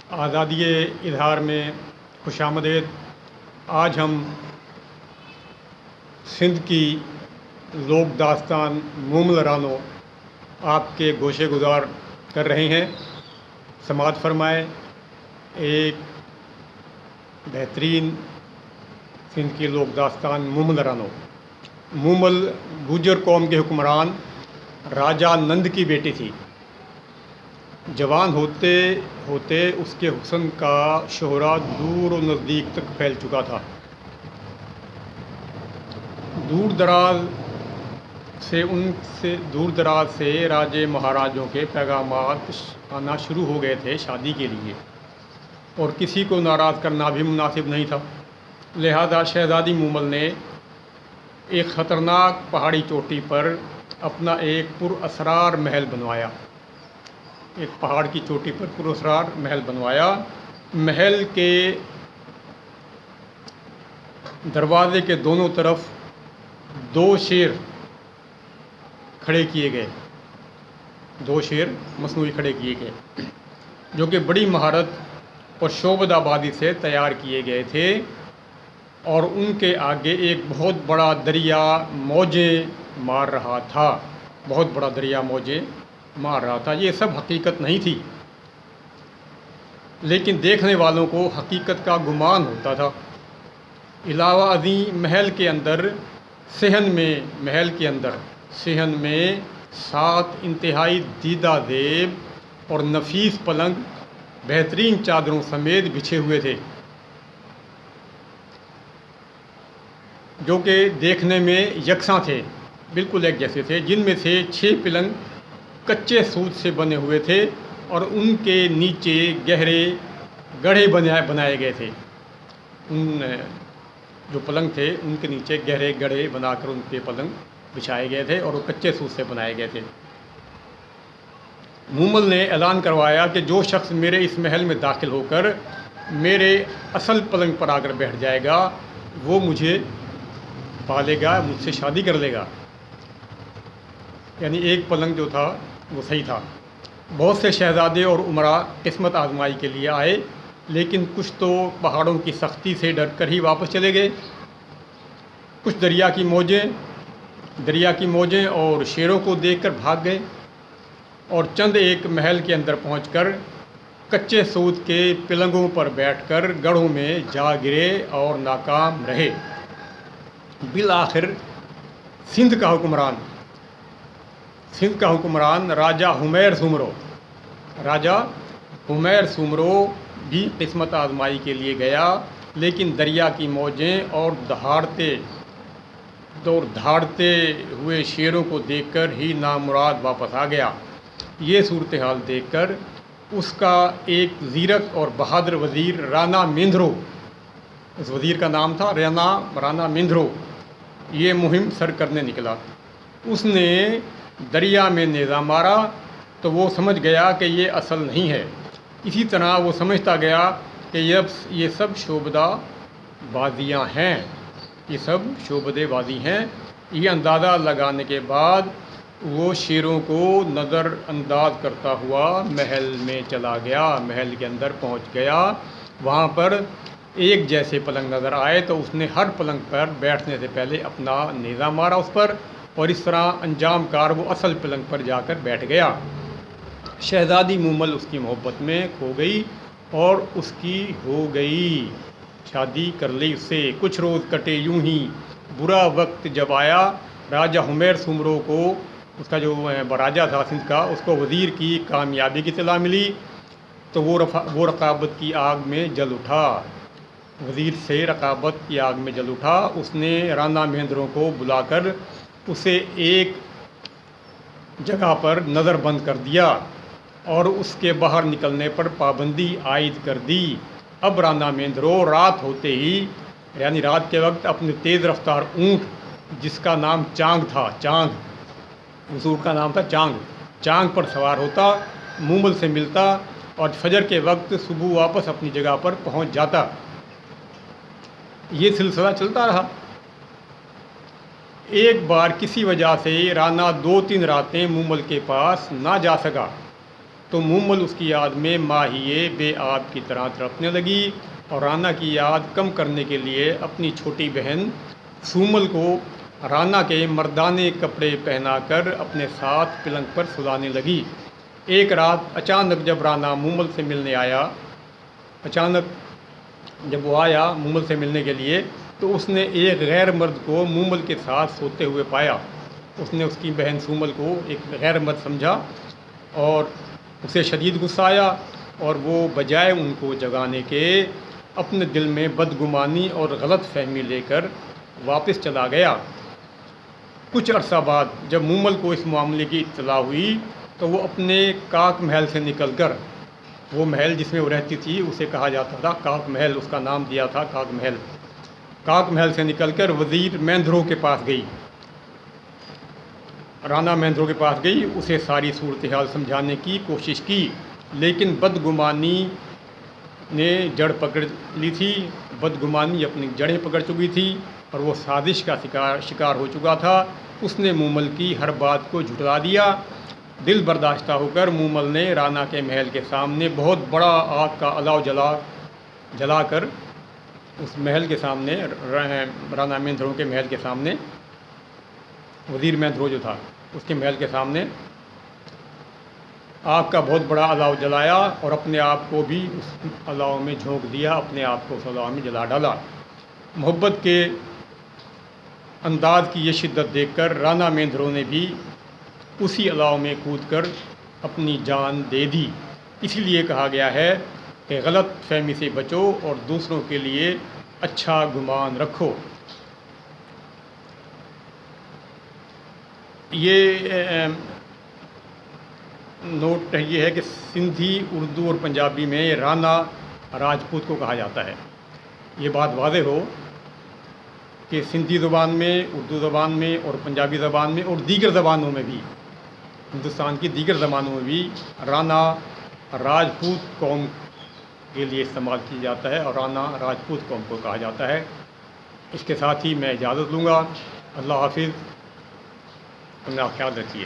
آزادی اظہار میں خوش آمدید۔ آج ہم سندھ کی لوک داستان مومل رانو آپ کے گوشے گزار کر رہے ہیں۔ سماعت فرمائے۔ ایک بہترین سندھ کی لوک داستان مومل رانو۔ مومل گوجر قوم کے حکمران راجہ نند کی بیٹی تھی۔ جوان ہوتے ہوتے اس کے حسن کا شہرہ دور و نزدیک تک پھیل چکا تھا۔ دور دراز سے راجے مہاراجوں کے پیغامات آنا شروع ہو گئے تھے شادی کے لیے، اور کسی کو ناراض کرنا بھی مناسب نہیں تھا۔ لہذا شہزادی مومل نے ایک خطرناک پہاڑی چوٹی پر اپنا ایک پراسرار محل بنوایا۔ ایک پہاڑ کی چوٹی پر پراسرار محل بنوایا۔ محل کے دروازے کے دونوں طرف 2 شیر کھڑے کیے گئے، 2 شیر مصنوعی کھڑے کیے گئے، جو کہ بڑی مہارت اور شعبدہ آبادی سے تیار کیے گئے تھے، اور ان کے آگے ایک بہت بڑا دریا موجیں مار رہا تھا۔ بہت بڑا دریا موجیں مار رہا تھا۔ یہ سب حقیقت نہیں تھی، لیکن دیکھنے والوں کو حقیقت کا گمان ہوتا تھا۔ علاوہ ازیں محل کے اندر صحن میں 7 انتہائی دیدہ زیب اور نفیس پلنگ بہترین چادروں سمیت بچھے ہوئے تھے، جو کہ دیکھنے میں یکساں تھے، بالکل ایک جیسے تھے، جن میں سے 6 پلنگ کچے سوت سے بنے ہوئے تھے، اور ان کے نیچے گہرے گڑھے بنائے گئے تھے۔ ان جو پلنگ تھے ان کے نیچے گہرے گڑھے بنا کر ان پہ پلنگ بچھائے گئے تھے، اور وہ کچے سوت سے بنائے گئے تھے۔ مومل نے اعلان کروایا کہ جو شخص میرے اس محل میں داخل ہو کر میرے اصل پلنگ پر آ کر بیٹھ جائے گا، وہ مجھے پالے گا، مجھ سے شادی کر لے گا۔ یعنی ایک پلنگ جو تھا وہ صحیح تھا۔ بہت سے شہزادے اور امراء قسمت آزمائی کے لیے آئے، لیکن کچھ تو پہاڑوں کی سختی سے ڈر کر ہی واپس چلے گئے۔ کچھ دریا کی موجیں اور شیروں کو دیکھ کر بھاگ گئے، اور چند ایک محل کے اندر پہنچ کر کچے سوت کے پلنگوں پر بیٹھ کر گڑھوں میں جا گرے اور ناکام رہے۔ بالآخر سندھ کا حکمران راجہ ہمیر سومرو بھی قسمت آزمائی کے لیے گیا، لیکن دریا کی موجیں اور دھاڑتے ہوئے شیروں کو دیکھ کر ہی نامراد واپس آ گیا۔ یہ صورتحال دیکھ کر اس کا ایک زیرک اور بہادر وزیر رانا مہندرو، اس وزیر کا نام تھا رانا مہندرو، یہ مہم سر کرنے نکلا۔ اس نے دریا میں نیزہ مارا تو وہ سمجھ گیا کہ یہ اصل نہیں ہے۔ اسی طرح وہ سمجھتا گیا کہ یہ سب شعبدہ بازیاں ہیں، شعبدے بازی ہیں۔ یہ اندازہ لگانے کے بعد وہ شیروں کو نظر انداز کرتا ہوا محل میں چلا گیا۔ محل کے اندر پہنچ گیا، وہاں پر ایک جیسے پلنگ نظر آئے تو اس نے ہر پلنگ پر بیٹھنے سے پہلے اپنا نیزہ مارا اس پر، اور اس طرح انجام کار وہ اصل پلنگ پر جا کر بیٹھ گیا۔ شہزادی مومل اس کی محبت میں کھو گئی، اور اس کی ہو گئی، شادی کر لی اس سے۔ کچھ روز کٹے یوں ہی۔ برا وقت جب آیا، راجہ ہمیر سومرو کو، اس کا جو راجہ تھا سندھ کا، اس کو وزیر کی کامیابی کی اطلاع ملی، تو وہ رقابت کی آگ میں جل اٹھا۔ وزیر سے رقابت کی آگ میں جل اٹھا۔ اس نے رانا مہندرو کو بلا کر اسے ایک جگہ پر نظر بند کر دیا، اور اس کے باہر نکلنے پر پابندی عائد کر دی۔ اب رانا مہندرو رات ہوتے ہی، یعنی رات کے وقت، اپنے تیز رفتار اونٹ، جس کا نام اس اونٹ کا نام تھا چانگ پر سوار ہوتا، مومل سے ملتا، اور فجر کے وقت صبح واپس اپنی جگہ پر پہنچ جاتا۔ یہ سلسلہ چلتا رہا۔ ایک بار کسی وجہ سے رانا 2-3 راتیں مومل کے پاس نہ جا سکا، تو تو مومل اس کی یاد میں ماہیے بے آب کی طرح تڑپنے لگی اور رانا کی یاد کم کرنے کے لیے اپنی چھوٹی بہن سومل کو رانا کے مردانے کپڑے پہنا کر اپنے ساتھ پلنگ پر سلانے لگی۔ ایک رات اچانک جب رانا مومل سے ملنے آیا مومل سے ملنے کے لیے تو اس نے ایک غیر مرد کو مومل کے ساتھ سوتے ہوئے پایا۔ اس نے اس کی بہن سومل کو ایک غیر مرد سمجھا اور اسے شدید غصہ آیا اور وہ بجائے ان کو جگانے کے اپنے دل میں بدگمانی اور غلط فہمی لے کر واپس چلا گیا۔ کچھ عرصہ بعد جب مومل کو اس معاملے کی اطلاع ہوئی تو وہ اپنے کاک محل سے نکل کر، وہ محل جس میں وہ رہتی تھی اسے کہا جاتا تھا کاک محل، اس کا نام دیا تھا کاک محل، کاک محل سے نکل کر وزیر مہندرو کے پاس گئی، رانا مہندرو کے پاس گئی، اسے ساری صورتحال سمجھانے کی کوشش کی، لیکن بدگمانی نے جڑ پکڑ لی تھی، بدگمانی اپنی جڑیں پکڑ چکی تھی اور وہ سازش کا شکار ہو چکا تھا۔ اس نے مومل کی ہر بات کو جھٹلا دیا۔ دل برداشتہ ہو کر مومل نے رانا کے محل کے سامنے بہت بڑا آگ کا الاؤ جلا کر اس محل کے سامنے، رانا مہندرو کے محل کے سامنے، وزیر مہندرو جو تھا اس کے محل کے سامنے آگ کا بہت بڑا الاؤ جلایا اور اپنے آپ کو بھی اس الاؤ میں جھونک دیا، اپنے آپ کو اس الاؤ میں جلا ڈالا۔ محبت کے انداز کی یہ شدت دیکھ کر رانا مہندرو نے بھی اسی الاؤ میں کود کر اپنی جان دے دی۔ اسی لیے کہا گیا ہے کہ غلط فہمی سے بچو اور دوسروں کے لیے اچھا گمان رکھو۔ یہ نوٹ یہ ہے کہ سندھی، اردو اور پنجابی میں رانا راجپوت کو کہا جاتا ہے۔ یہ بات واضح ہو کہ سندھی زبان میں، اردو زبان میں اور پنجابی زبان میں اور دیگر زبانوں میں بھی، ہندوستان کی دیگر زبانوں میں بھی رانا راجپوت قوم کے لیے استعمال کیا جاتا ہے اور رانا راجپوت قوم کو کہا جاتا ہے۔ اس کے ساتھ ہی میں اجازت لوں گا۔ اللہ حافظ، اپنا خیال رکھیے۔